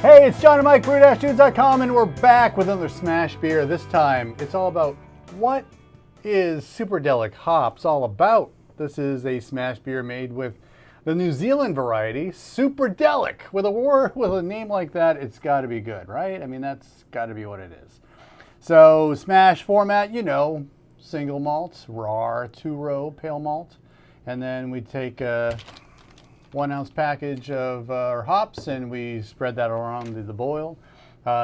Hey, it's John and Mike, brew-dudes.com, and we're back with another SMaSH beer. This time, it's all about what is Superdelic hops all about. This is a SMaSH beer made with the New Zealand variety, Superdelic. With a name like that, it's got to be good, right? I mean, that's got to be what it is. So, SMaSH format, you know, single malt, raw, 2-row pale malt, and then we take a 1 ounce package of our hops and we spread that around the boil.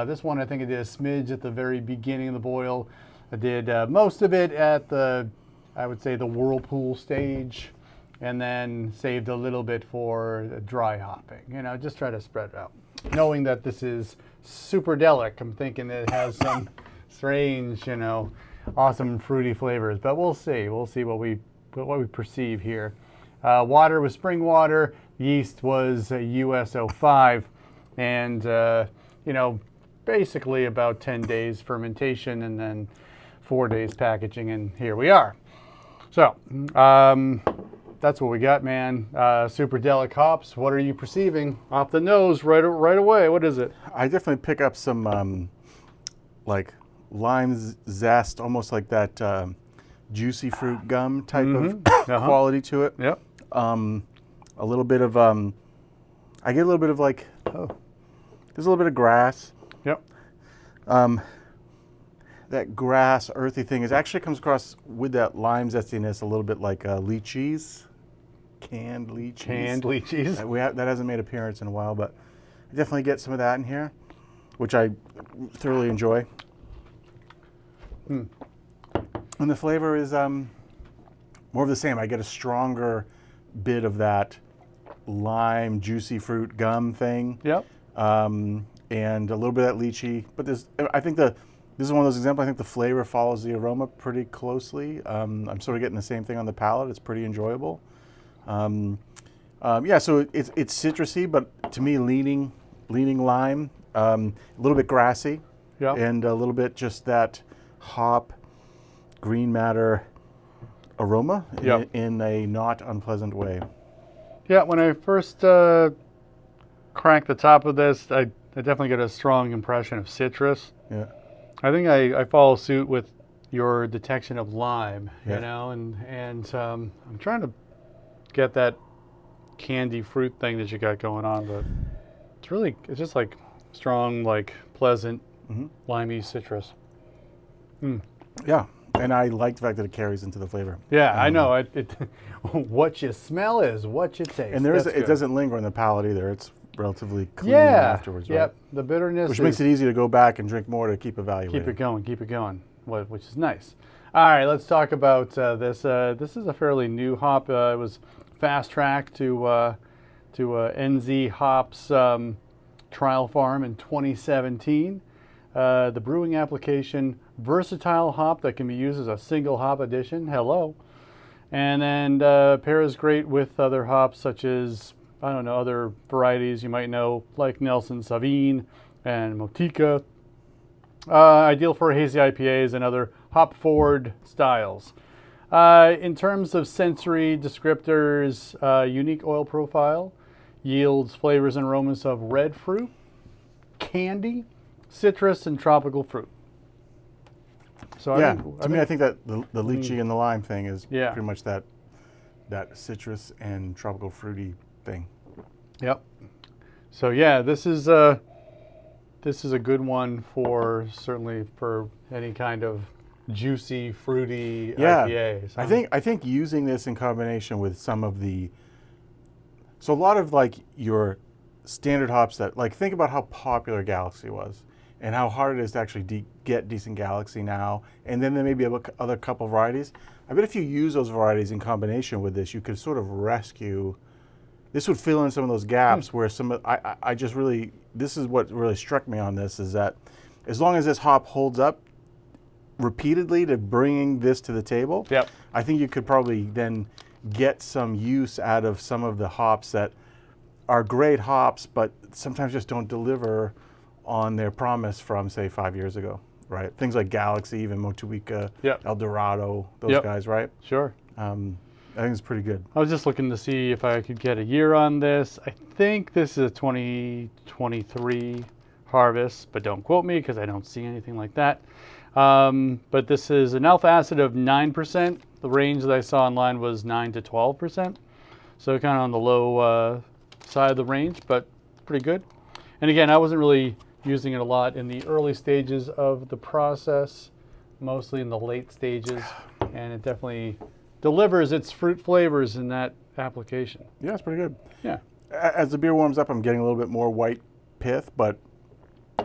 This one, I think I did a smidge at the very beginning of the boil. I did most of it at I would say the whirlpool stage, and then saved a little bit for dry hopping. You know, just try to spread it out. Knowing that this is Superdelic, I'm thinking it has some strange, you know, awesome fruity flavors, but we'll see. We'll see what we perceive here. Water was spring water, yeast was US-05, and you know, basically about 10 days fermentation and then 4 days packaging, and here we are. So that's what we got, man. Superdelic hops. What are you perceiving off the nose right away? What is it? I definitely pick up some like lime zest, almost like that juicy fruit gum type of quality to it. Yep. A little bit of I get a little bit of like there's a little bit of grass. Yep. That grass earthy thing actually comes across with that lime zestiness a little bit like lychees, canned lychees. Canned lychees. That hasn't made an appearance in a while, but I definitely get some of that in here, which I thoroughly enjoy. And the flavor is more of the same. I get a stronger bit of that lime, juicy fruit gum thing. Yep. And a little bit of that lychee. But I think this is one of those examples. I think the flavor follows the aroma pretty closely. I'm sort of getting the same thing on the palate. It's pretty enjoyable. Yeah, so it's citrusy, but to me leaning lime, a little bit grassy, and a little bit just that hop, green matter aroma in a not unpleasant way. Yeah, when I first cranked the top of this, I definitely get a strong impression of citrus. Yeah. I think I follow suit with your detection of lime, you know, and I'm trying to get that candy fruit thing that you got going on, but it's just like strong, like pleasant, limey citrus. Yeah, and I like the fact that it carries into the flavor. Yeah, I know. What you smell is what you taste. And it doesn't linger on the palate either. It's relatively clean afterwards, right? Yep, the bitterness. Which makes it easy to go back and drink more to keep evaluating. Keep it going, which is nice. All right, let's talk about this. This is a fairly new hop. It was fast-tracked to NZ Hops Trial Farm in 2017. The brewing application, versatile hop that can be used as a single hop addition. Hello. And then pairs great with other hops such as, I don't know, other varieties you might know, like Nelson Sauvin and Motica. Ideal for hazy IPAs and other hop-forward styles. In terms of sensory descriptors, unique oil profile, yields flavors and aromas of red fruit, candy, citrus, and tropical fruit. So I think that the lychee and the lime thing is pretty much that citrus and tropical fruity thing. Yep. So yeah, this is a good one certainly for any kind of juicy, fruity IPAs. I think using this in combination with some of a lot of like your standard hops that, like, think about how popular Galaxy was and how hard it is to actually get decent Galaxy now, and then there may be other couple varieties. I bet if you use those varieties in combination with this, you could sort of rescue. This would fill in some of those gaps where this is what really struck me on this, is that as long as this hop holds up repeatedly to bringing this to the table, I think you could probably then get some use out of some of the hops that are great hops, but sometimes just don't deliver on their promise from, say, 5 years ago, right? Things like Galaxy, even Motueka, El Dorado, those guys, right? Sure. I think it's pretty good. I was just looking to see if I could get a year on this. I think this is a 2023 harvest, but don't quote me because I don't see anything like that. But this is an alpha acid of 9%. The range that I saw online was 9 to 12%. So kind of on the low side of the range, but pretty good. And again, I wasn't really using it a lot in the early stages of the process, mostly in the late stages, and it definitely delivers its fruit flavors in that application. Yeah, it's pretty good. Yeah. As the beer warms up, I'm getting a little bit more white pith, but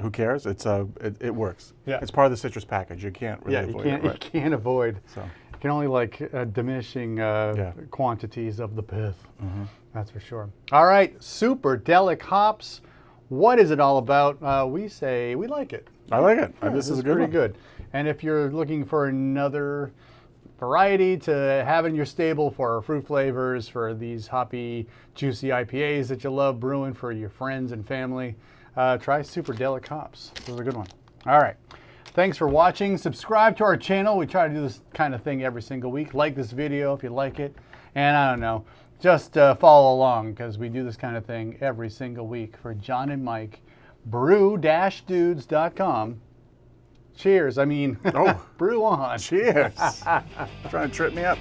who cares? It works. Yeah. It's part of the citrus package. You can't really avoid it. You can't avoid. So. You can only like diminishing quantities of the pith. Mm-hmm. That's for sure. All right, Superdelic hops. What is it all about? We say we like it. I like it. Yeah, this is a good pretty one. good. And if you're looking for another variety to have in your stable for fruit flavors, for these hoppy, juicy IPAs that you love brewing for your friends and family, try Superdelic hops. This is a good one. All right. Thanks for watching. Subscribe to our channel. We try to do this kind of thing every single week. Like this video if you like it. And I don't know, just follow along because we do this kind of thing every single week. For John and Mike, brew-dudes.com. Cheers. I mean, brew on. Cheers. Trying to trip me up.